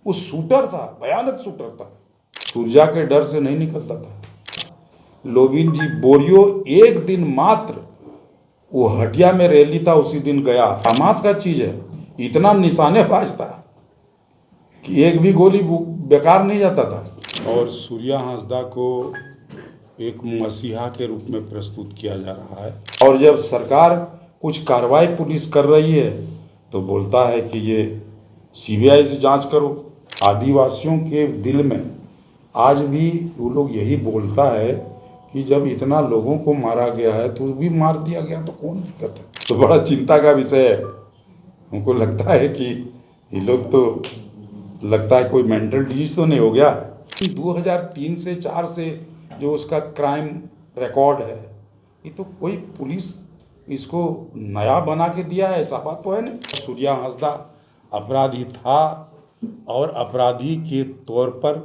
वो शूटर था, भयानक शूटर था, सूर्या के डर से नहीं निकलता था। लोबिन जी बोरियो एक दिन मात्र वो हटिया में रैली था, उसी दिन गया। दामाद का चीज है, इतना निशानेबाज था कि एक भी गोली बेकार नहीं जाता था। और सूर्या हांसदा को एक मसीहा के रूप में प्रस्तुत किया जा रहा है, और जब सरकार कुछ कार्रवाई पुलिस कर रही है तो बोलता है कि ये सीबीआई से जांच करो। आदिवासियों के दिल में आज भी वो लोग यही बोलता है कि जब इतना लोगों को मारा गया है तो भी मार दिया गया तो कौन दिक्कत है। तो बड़ा चिंता का विषय है। हमको लगता है कि ये लोग तो लगता है कोई मेंटल डिजीज तो नहीं हो गया। 2003 से 4 से जो उसका क्राइम रिकॉर्ड है, ये तो कोई पुलिस इसको नया बना के दिया है, ऐसा बात तो है नहीं। सूर्या हांसदा अपराधी था और अपराधी के तौर पर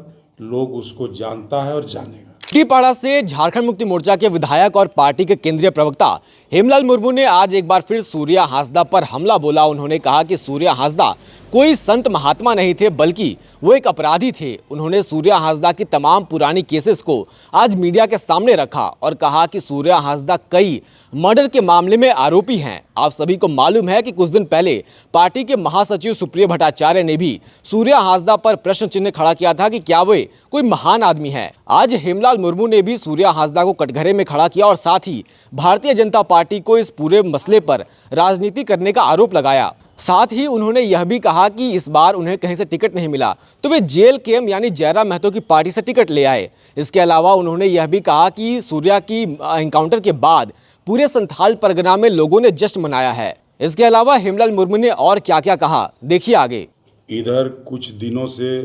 लोग उसको जानता है और जानेगा। टीपाड़ा से झारखंड मुक्ति मोर्चा के विधायक और पार्टी के केंद्रीय प्रवक्ता हेमलाल मुर्मू ने आज एक बार फिर सूर्या हांसदा पर हमला बोला। उन्होंने कहा कि सूर्या हांसदा कोई संत महात्मा नहीं थे, बल्कि वो एक अपराधी थे। उन्होंने सूर्या हांसदा की तमाम पुरानी केसेस को आज मीडिया के सामने रखा और कहा कि सूर्या हांसदा कई मर्डर के मामले में आरोपी हैं। आप सभी को मालूम है कि कुछ दिन पहले पार्टी के महासचिव सुप्रिय भट्टाचार्य ने भी सूर्या हांसदा पर प्रश्न चिन्ह खड़ा किया था कि क्या वे कोई महान आदमी है। आज हेमलाल मुर्मू ने भी सूर्या हांसदा को कटघरे में खड़ा किया और साथ ही भारतीय जनता पार्टी को इस पूरे मसले पर राजनीति करने का आरोप लगाया। साथ ही उन्होंने यह भी कहा कि इस बार उन्हें कहीं से टिकट नहीं मिला तो वे जेल केम यानी जयराम महतो की पार्टी से टिकट ले आए। इसके अलावा उन्होंने यह भी कहा कि सूर्या की एनकाउंटर के बाद पूरे संथाल परगना में लोगों ने जश्न मनाया है। इसके अलावा हेमलाल मुर्मू ने और क्या क्या कहा, देखिए आगे। इधर कुछ दिनों से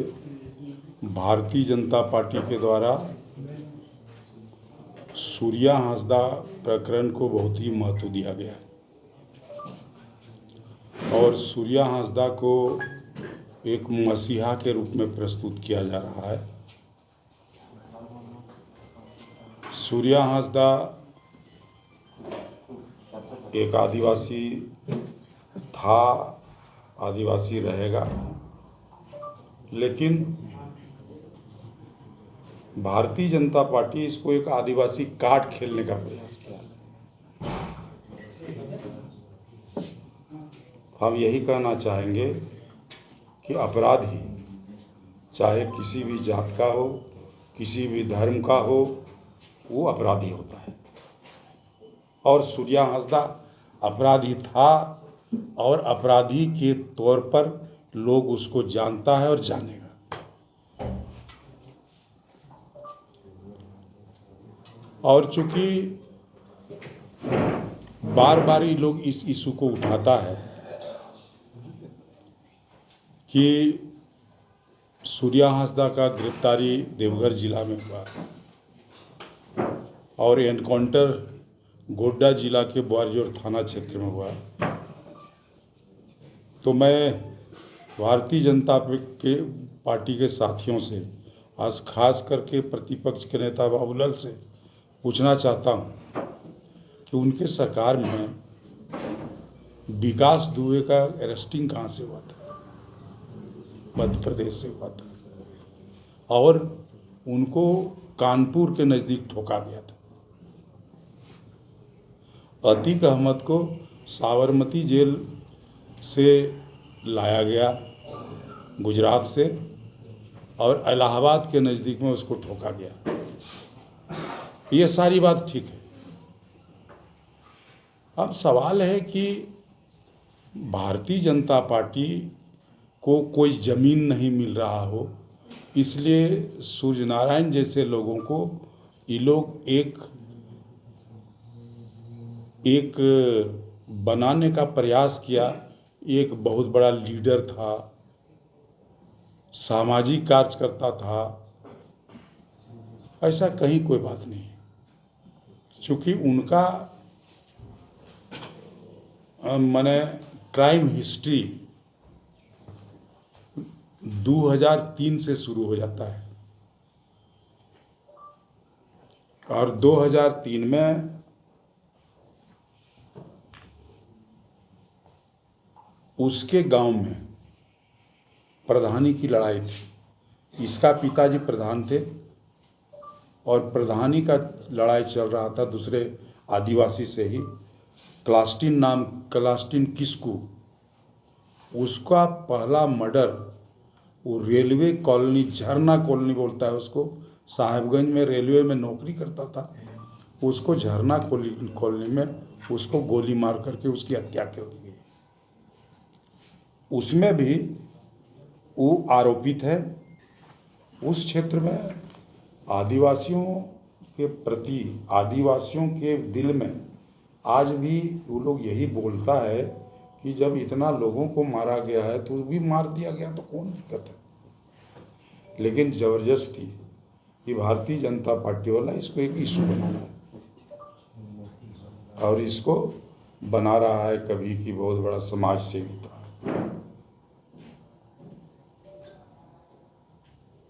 भारतीय जनता पार्टी के द्वारा सूर्या हांसदा प्रकरण को बहुत ही महत्व दिया गया है और सूर्या हांसदा को एक मसीहा के रूप में प्रस्तुत किया जा रहा है। सूर्या हांसदा एक आदिवासी था, आदिवासी रहेगा, लेकिन भारतीय जनता पार्टी इसको एक आदिवासी कार्ड खेलने का प्रयास किया। हम यही कहना चाहेंगे कि अपराधी चाहे किसी भी जात का हो, किसी भी धर्म का हो, वो अपराधी होता है और सूर्या हांसदा अपराधी था और अपराधी के तौर पर लोग उसको जानता है और जानेगा। और चूंकि बार बार ये लोग इस इशू को उठाता है कि सूर्या हांसदा का गिरफ्तारी देवघर जिला में हुआ और एनकाउंटर गोड्डा जिला के ग्वारियर थाना क्षेत्र में हुआ, तो मैं भारतीय जनता पार्टी के साथियों से, आज खास करके प्रतिपक्ष के नेता बाबूलाल से पूछना चाहता हूं कि उनके सरकार में विकास दुबे का अरेस्टिंग कहाँ से हुआ था? मध्य प्रदेश से हुआ था और उनको कानपुर के नज़दीक ठोका गया था। अतीक अहमद को साबरमती जेल से लाया गया गुजरात से और इलाहाबाद के नज़दीक में उसको ठोका गया। ये सारी बात ठीक है। अब सवाल है कि भारतीय जनता पार्टी को कोई ज़मीन नहीं मिल रहा हो, इसलिए सूर्य नारायण जैसे लोगों को ये लोग एक बनाने का प्रयास किया। एक बहुत बड़ा लीडर था, सामाजिक कार्यकर्ता था, ऐसा कहीं कोई बात नहीं। चूँकि उनका माने क्राइम हिस्ट्री 2003 से शुरू हो जाता है और 2003 में उसके गांव में प्रधानी की लड़ाई थी। इसका पिताजी प्रधान थे और प्रधानी का लड़ाई चल रहा था दूसरे आदिवासी से ही। क्लास्टिन किस्कू, उसका पहला मर्डर वो रेलवे कॉलोनी, झरना कॉलोनी बोलता है उसको, साहेबगंज में रेलवे में नौकरी करता था, उसको झरना कॉलोनी में उसको गोली मार करके उसकी हत्या कर दी गई। उसमें भी वो आरोपित है। उस क्षेत्र में आदिवासियों के प्रति, आदिवासियों के दिल में आज भी वो लोग यही बोलता है कि जब इतना लोगों को मारा गया है तो भी मार दिया गया तो कौन दिक्कत है। लेकिन ज़बरदस्ती ये भारतीय जनता पार्टी वाला इसको एक इशू बना रहा है और इसको बना रहा है कभी कि बहुत बड़ा समाज सेवी था।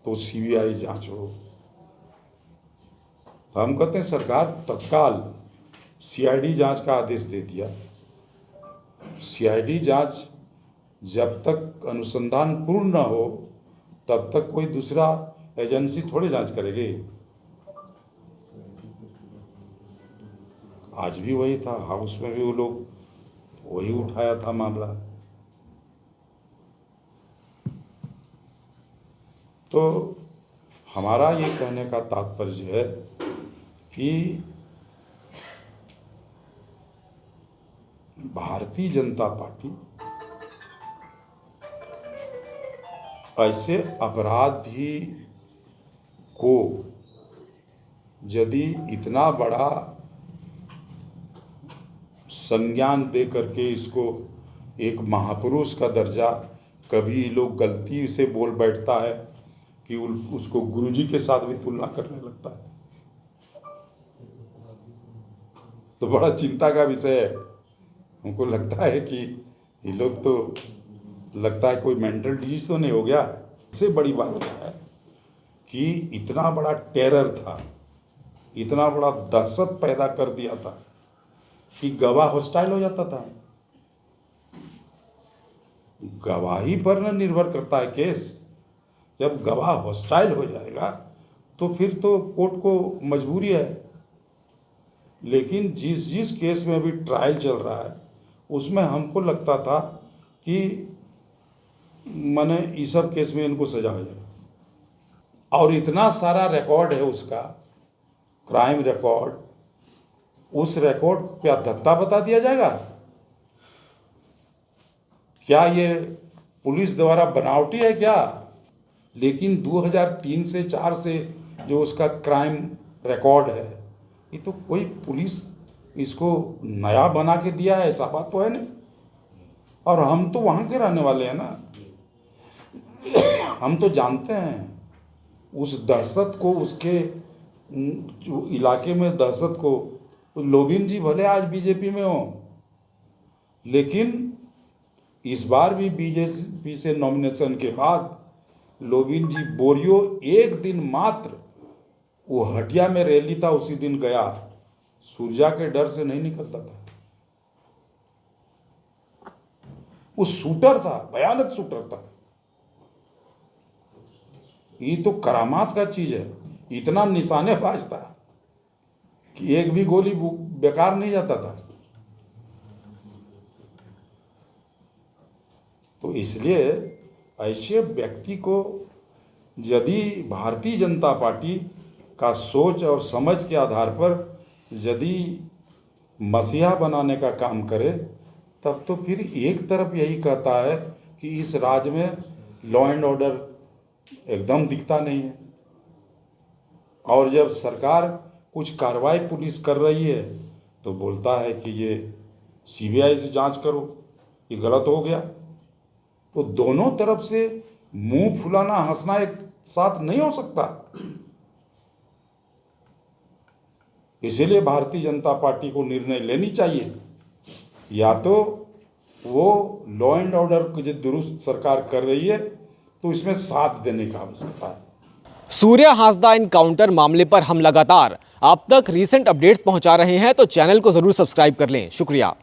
तो सीबीआई जांच हो। तो हम कहते हैं सरकार तत्काल सीआईडी जांच का आदेश दे दिया। सीआईडी जांच जब तक अनुसंधान पूर्ण न हो तब तक कोई दूसरा एजेंसी थोड़ी जांच करेगी। आज भी वही था, हाउस में भी वो लोग वही उठाया था मामला। तो हमारा ये कहने का तात्पर्य है कि भारतीय जनता पार्टी ऐसे अपराधी को यदि इतना बड़ा संज्ञान दे करके इसको एक महापुरुष का दर्जा, कभी लोग गलती से बोल बैठता है कि उसको गुरुजी के साथ भी तुलना करने लगता है, तो बड़ा चिंता का विषय है। हमको लगता है कि ये लोग तो लगता है कोई मेंटल डिजीज तो नहीं हो गया। इससे बड़ी बात क्या है कि इतना बड़ा टेरर था, इतना बड़ा दहशत पैदा कर दिया था कि गवाह हॉस्टाइल हो जाता था। गवाही पर न निर्भर करता है केस। जब गवाह हॉस्टाइल हो जाएगा तो फिर तो कोर्ट को मजबूरी है। लेकिन जिस केस में अभी ट्रायल चल रहा है उसमें हमको लगता था कि माने इस सब केस में इनको सजा हो जाएगा। और इतना सारा रिकॉर्ड है उसका, क्राइम रिकॉर्ड, उस रिकॉर्ड को क्या धत्ता बता दिया जाएगा? क्या ये पुलिस द्वारा बनावटी है क्या? लेकिन 2003 से 4 से जो उसका क्राइम रिकॉर्ड है, ये तो कोई पुलिस इसको नया बना के दिया है, ऐसा बात तो है नहीं। और हम तो वहाँ के रहने वाले हैं ना, हम तो जानते हैं उस दहशत को, उसके जो इलाके में दहशत को। लोबिन जी भले आज बीजेपी में हो, लेकिन इस बार भी बीजेपी से नॉमिनेशन के बाद लोबिन जी बोरियो एक दिन मात्र वो हटिया में रैली था उसी दिन गया, सूर्या के डर से नहीं निकलता था। वो शूटर था, भयानक शूटर था। ये तो करामात का चीज है, इतना निशानेबाज था कि एक भी गोली बेकार नहीं जाता था। तो इसलिए ऐसे व्यक्ति को यदि भारतीय जनता पार्टी का सोच और समझ के आधार पर यदि मसीहा बनाने का काम करे, तब तो फिर एक तरफ यही कहता है कि इस राज्य में लॉ एंड ऑर्डर एकदम दिखता नहीं है, और जब सरकार कुछ कार्रवाई पुलिस कर रही है तो बोलता है कि ये सीबीआई से जांच करो, ये गलत हो गया। तो दोनों तरफ से मुंह फुलाना, हंसना एक साथ नहीं हो सकता। इसीलिए भारतीय जनता पार्टी को निर्णय लेनी चाहिए, या तो वो लॉ एंड ऑर्डर को जो दुरुस्त सरकार कर रही है तो इसमें साथ देने की आवश्यकता है। सूर्या हांसदा इनकाउंटर मामले पर हम लगातार आप तक रीसेंट अपडेट्स पहुंचा रहे हैं, तो चैनल को जरूर सब्सक्राइब कर लें। शुक्रिया।